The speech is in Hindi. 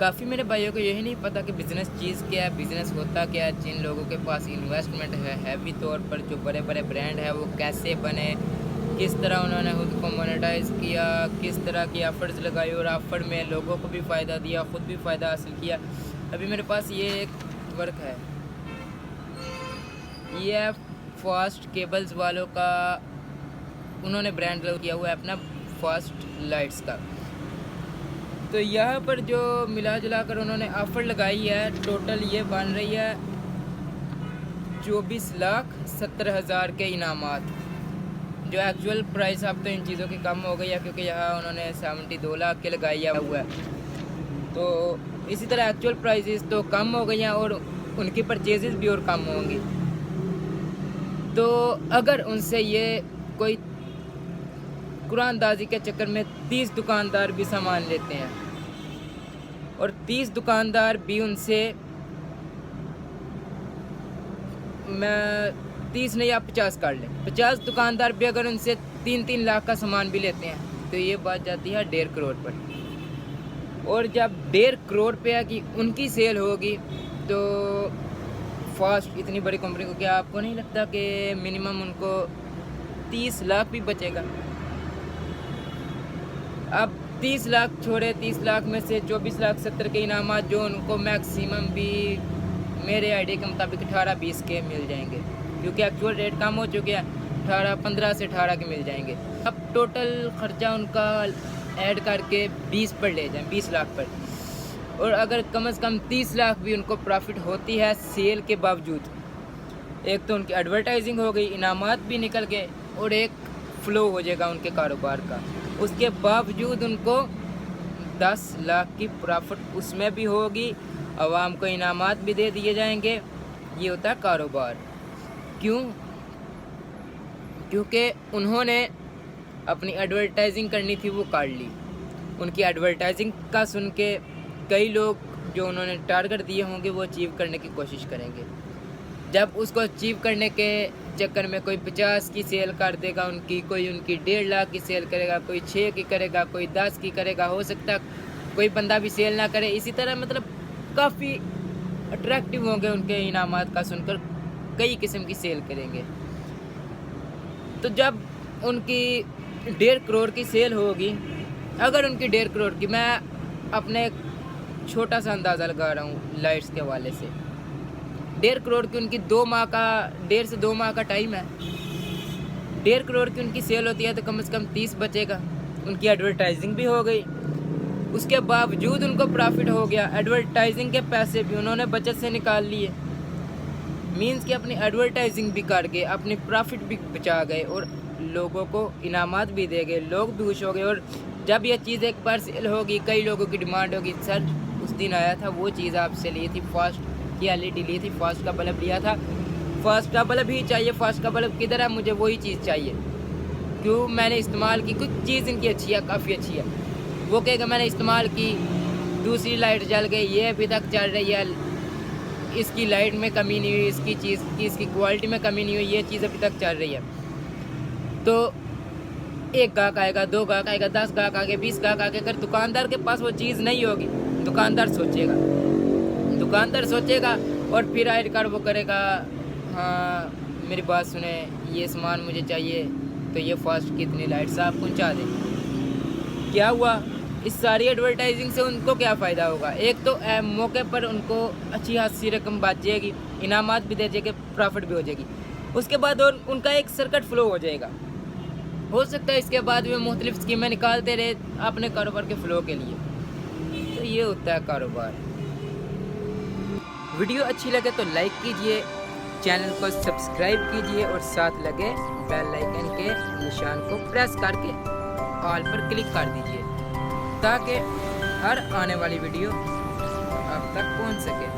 काफ़ी मेरे भाइयों को यही नहीं पता कि बिज़नेस चीज़ क्या है, बिज़नेस होता क्या है। जिन लोगों के पास इन्वेस्टमेंट है हैवी तौर पर, जो बड़े-बड़े ब्रांड है वो कैसे बने, किस तरह उन्होंने खुद को मोनेटाइज़ किया, किस तरह की ऑफ़र्स लगाई और ऑफ़र में लोगों को भी फ़ायदा दिया, ख़ुद भी फ़ायदा हासिल किया। अभी मेरे पास ये एक वर्क है, ये है फास्ट केबल्स वालों का, उन्होंने ब्रांड किया हुआ है अपना फास्ट लाइट्स का। तो यहाँ पर जो मिला जुला कर उन्होंने ऑफ़र लगाई है, टोटल ये बन रही है 24,70,000 के इनामात। जो एक्चुअल प्राइस अब तो इन चीज़ों की कम हो गई है, क्योंकि यहाँ उन्होंने 72 लाख के लगाया हुआ है। तो इसी तरह एक्चुअल प्राइसेस तो कम हो गई हैं और उनकी परचेजेस भी और कम होंगी। तो अगर उनसे ये कोई कुरानदाजी के चक्कर में 30 दुकानदार भी सामान लेते हैं और 30 दुकानदार भी उनसे, मैं 30 नहीं आप 50 काट लें, 50 दुकानदार भी अगर उनसे 3-3 लाख का सामान भी लेते हैं तो ये बात जाती है 1.5 करोड़ पर। और जब 1.5 करोड़ पे की उनकी सेल होगी तो फास्ट इतनी बड़ी कंपनी को क्या आपको नहीं लगता कि मिनिमम उनको 30 लाख भी बचेगा? अब 30 लाख छोड़े, 30 लाख में से 24,70,000 के इनामात जो उनको मैक्सिमम भी मेरे आइडिया के मुताबिक 18-20 के मिल जाएंगे, क्योंकि एक्चुअल रेट कम हो चुके हैं, 15 से 18 के मिल जाएंगे। अब टोटल ख़र्चा उनका ऐड करके 20 पर ले जाएं, 20 लाख पर। और अगर कम से कम 30 लाख भी उनको प्रॉफिट होती है सेल के बावजूद, एक तो उनकी एडवर्टाइजिंग हो गई, इनामात भी निकल गए और एक फ़्लो हो जाएगा उनके कारोबार का, उसके बावजूद उनको 10 लाख की प्रॉफिट उसमें भी होगी, आवाम को इनामात भी दे दिए जाएंगे। ये होता है कारोबार। क्यों? क्योंकि उन्होंने अपनी एडवर्टाइजिंग करनी थी, वो कर ली। उनकी एडवर्टाइजिंग का सुन के कई लोग जो उन्होंने टारगेट दिए होंगे वो अचीव करने की कोशिश करेंगे। जब उसको अचीव करने के चक्कर में कोई 50 की सेल कर देगा उनकी, कोई उनकी 1.5 लाख की सेल करेगा, कोई 6 की करेगा, कोई 10 की करेगा, हो सकता कोई बंदा भी सेल ना करे। इसी तरह मतलब काफ़ी अट्रैक्टिव होंगे उनके इनामात का सुनकर, कई किस्म की सेल करेंगे। तो जब उनकी 1.5 करोड़ की सेल होगी, अगर उनकी 1.5 करोड़ की, मैं अपने छोटा सा अंदाज़ा लगा रहा हूँ लाइट्स के हवाले से, 1.5 करोड़ की उनकी 2 माह का, 1.5 से 2 माह का टाइम है। 1.5 करोड़ की उनकी सेल होती है तो कम से कम 30 बचेगा। उनकी एडवर्टाइजिंग भी हो गई, उसके बावजूद उनको प्रॉफिट हो गया। एडवर्टाइजिंग के पैसे भी उन्होंने बचत से निकाल लिए, मीन्स कि अपनी एडवर्टाइजिंग भी कर गए, अपनी प्रॉफिट भी बचा गए और लोगों को इनामात भी दे गए, लोग भी खुश हो गए। और जब यह चीज़ एक बार सेल होगी, कई लोगों की डिमांड होगी, सर उस दिन आया था वो चीज़ आपसे ली थी, फास्ट की एलईडी ली थी, फास्ट का बल्ब लिया था, फास्ट का बल्ब ही चाहिए, फास्ट का बल्ब किधर है, मुझे वही चीज़ चाहिए। क्यों? मैंने इस्तेमाल की, कुछ चीज़ इनकी अच्छी है, काफ़ी अच्छी है। वो कहेगा मैंने इस्तेमाल की, दूसरी लाइट जल गई, ये अभी तक चल रही है, इसकी लाइट में कमी नहीं हुई, इसकी चीज़ की, इसकी क्वालिटी में कमी नहीं हुई, ये चीज़ अभी तक चल रही है। तो एक गाहक आएगा, 2 गाहक आएगा, 10 गाहक आगे, 20 गाहक आगे। अगर दुकानदार के पास वो चीज़ नहीं होगी, दुकानदार सोचेगा और फिर आखिरकार वो करेगा, हाँ मेरी बात सुने, ये सामान मुझे चाहिए, तो ये फास्ट की इतनी लाइट्स आप पहुँचा दें। क्या हुआ? इस सारी एडवर्टाइजिंग से उनको क्या फ़ायदा होगा? एक तो मौके पर उनको अच्छी खासी रकम बचेगी, इनामात भी दे जाएगी, प्रॉफिट भी हो जाएगी। उसके बाद और उनका एक सर्किट फ्लो हो जाएगा। हो सकता है इसके बाद में मुख्तलिफ स्कीमें निकालते रहे अपने कारोबार के फ्लो के लिए। तो ये होता है कारोबार। वीडियो अच्छी लगे तो लाइक कीजिए, चैनल को सब्सक्राइब कीजिए और साथ लगे बेल आइकन के निशान को प्रेस करके ऑल पर क्लिक कर दीजिए, ताकि हर आने वाली वीडियो आप तक पहुंच सके।